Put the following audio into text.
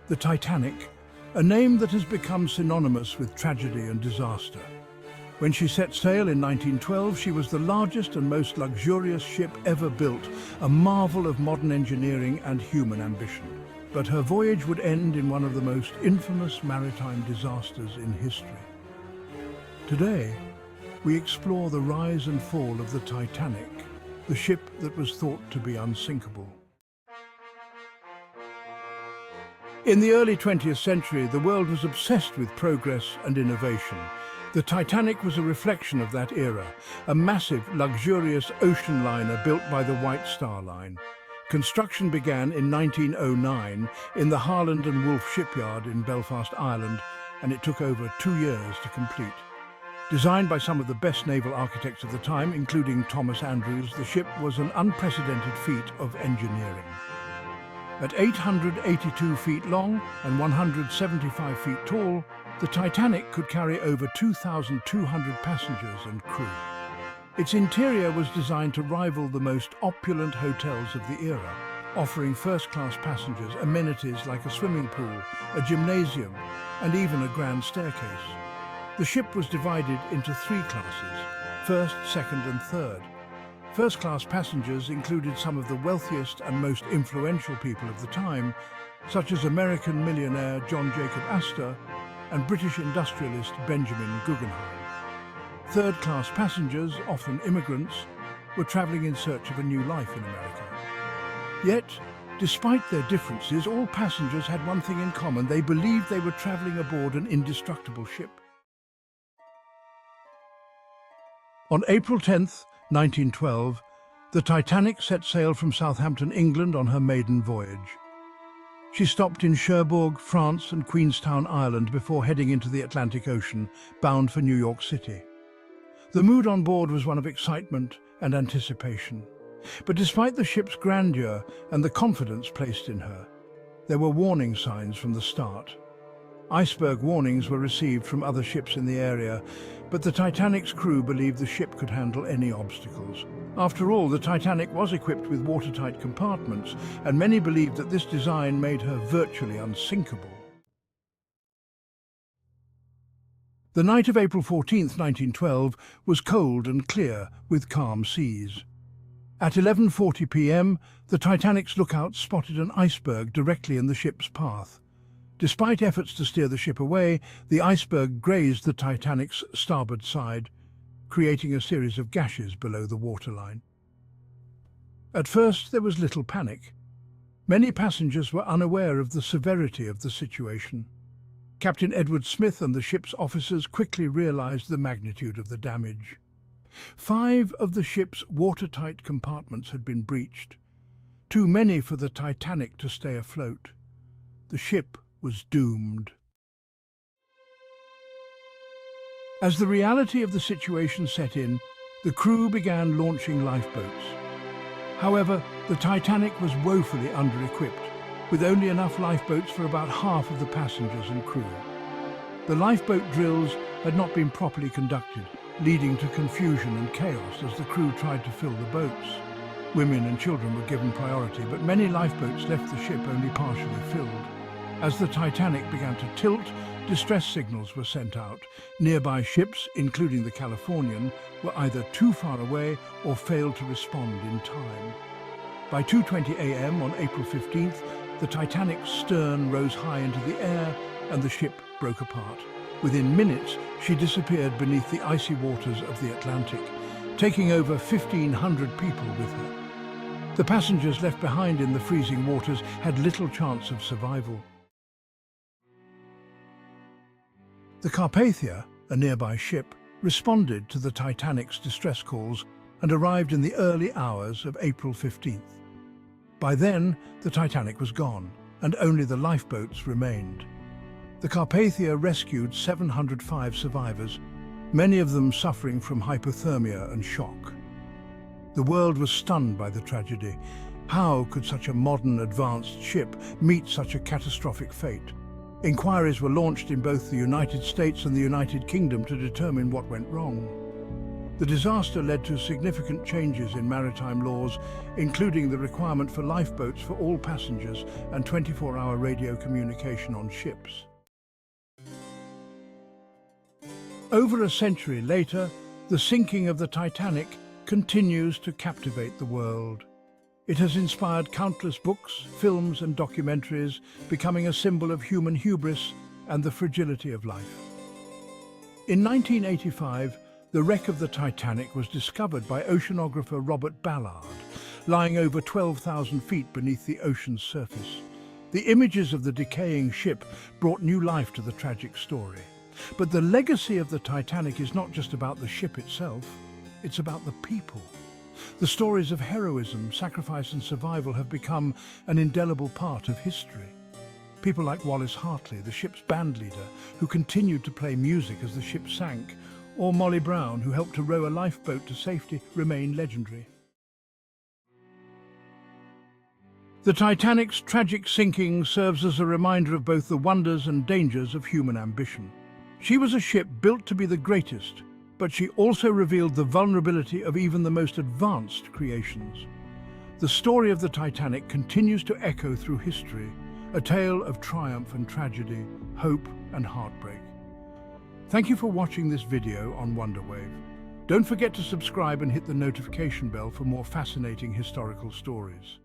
The Titanic, a name that has become synonymous with tragedy and disaster. When she set sail in 1912, she was the largest and most luxurious ship ever built, a marvel of modern engineering and human ambition. But her voyage would end in one of the most infamous maritime disasters in history. Today, we explore the rise and fall of the Titanic, the ship that was thought to be unsinkable. In the early 20th century, the world was obsessed with progress and innovation. The Titanic was a reflection of that era, a massive, luxurious ocean liner built by the White Star Line. Construction began in 1909 in the Harland and Wolff shipyard in Belfast, Ireland, and it took over 2 years to complete. Designed by some of the best naval architects of the time, including Thomas Andrews, the ship was an unprecedented feat of engineering. At 882 feet long and 175 feet tall, the Titanic could carry over 2,200 passengers and crew. Its interior was designed to rival the most opulent hotels of the era, offering first-class passengers amenities like a swimming pool, a gymnasium, and even a grand staircase. The ship was divided into 3 classes, first, second, and third. First-class passengers included some of the wealthiest and most influential people of the time, such as American millionaire John Jacob Astor and British industrialist Benjamin Guggenheim. Third-class passengers, often immigrants, were traveling in search of a new life in America. Yet, despite their differences, all passengers had one thing in common: they believed they were traveling aboard an indestructible ship. On April 10th, 1912, the Titanic set sail from Southampton, England on her maiden voyage. She stopped in Cherbourg, France and Queenstown, Ireland before heading into the Atlantic Ocean, bound for New York City. The mood on board was one of excitement and anticipation. But despite the ship's grandeur and the confidence placed in her, there were warning signs from the start. Iceberg warnings were received from other ships in the area, but the Titanic's crew believed the ship could handle any obstacles. After all, the Titanic was equipped with watertight compartments, and many believed that this design made her virtually unsinkable. The night of April 14th, 1912, was cold and clear, with calm seas. At 11:40 p.m., the Titanic's lookout spotted an iceberg directly in the ship's path. Despite efforts to steer the ship away, the iceberg grazed the Titanic's starboard side, creating a series of gashes below the waterline. At first, there was little panic. Many passengers were unaware of the severity of the situation. Captain Edward Smith and the ship's officers quickly realized the magnitude of the damage. 5 of the ship's watertight compartments had been breached, too many for the Titanic to stay afloat. The ship was doomed. As the reality of the situation set in, the crew began launching lifeboats. However, the Titanic was woefully under-equipped, with only enough lifeboats for about half of the passengers and crew. The lifeboat drills had not been properly conducted, leading to confusion and chaos as the crew tried to fill the boats. Women and children were given priority, but many lifeboats left the ship only partially filled. As the Titanic began to tilt, distress signals were sent out. Nearby ships, including the Californian, were either too far away or failed to respond in time. By 2:20 a.m. on April 15th, the Titanic's stern rose high into the air and the ship broke apart. Within minutes, she disappeared beneath the icy waters of the Atlantic, taking over 1,500 people with her. The passengers left behind in the freezing waters had little chance of survival. The Carpathia, a nearby ship, responded to the Titanic's distress calls and arrived in the early hours of April 15th. By then, the Titanic was gone, and only the lifeboats remained. The Carpathia rescued 705 survivors, many of them suffering from hypothermia and shock. The world was stunned by the tragedy. How could such a modern, advanced ship meet such a catastrophic fate? Inquiries were launched in both the United States and the United Kingdom to determine what went wrong. The disaster led to significant changes in maritime laws, including the requirement for lifeboats for all passengers and 24-hour radio communication on ships. Over a century later, the sinking of the Titanic continues to captivate the world. It has inspired countless books, films and documentaries, becoming a symbol of human hubris and the fragility of life. In 1985, the wreck of the Titanic was discovered by oceanographer Robert Ballard, lying over 12,000 feet beneath the ocean's surface. The images of the decaying ship brought new life to the tragic story. But the legacy of the Titanic is not just about the ship itself, it's about the people. The stories of heroism, sacrifice and survival have become an indelible part of history. People like Wallace Hartley, the ship's band leader, who continued to play music as the ship sank, or Molly Brown, who helped to row a lifeboat to safety, remain legendary. The Titanic's tragic sinking serves as a reminder of both the wonders and dangers of human ambition. She was a ship built to be the greatest, but she also revealed the vulnerability of even the most advanced creations. The story of the Titanic continues to echo through history, a tale of triumph and tragedy, hope and heartbreak. Thank you for watching this video on Wonderwave. Don't forget to subscribe and hit the notification bell for more fascinating historical stories.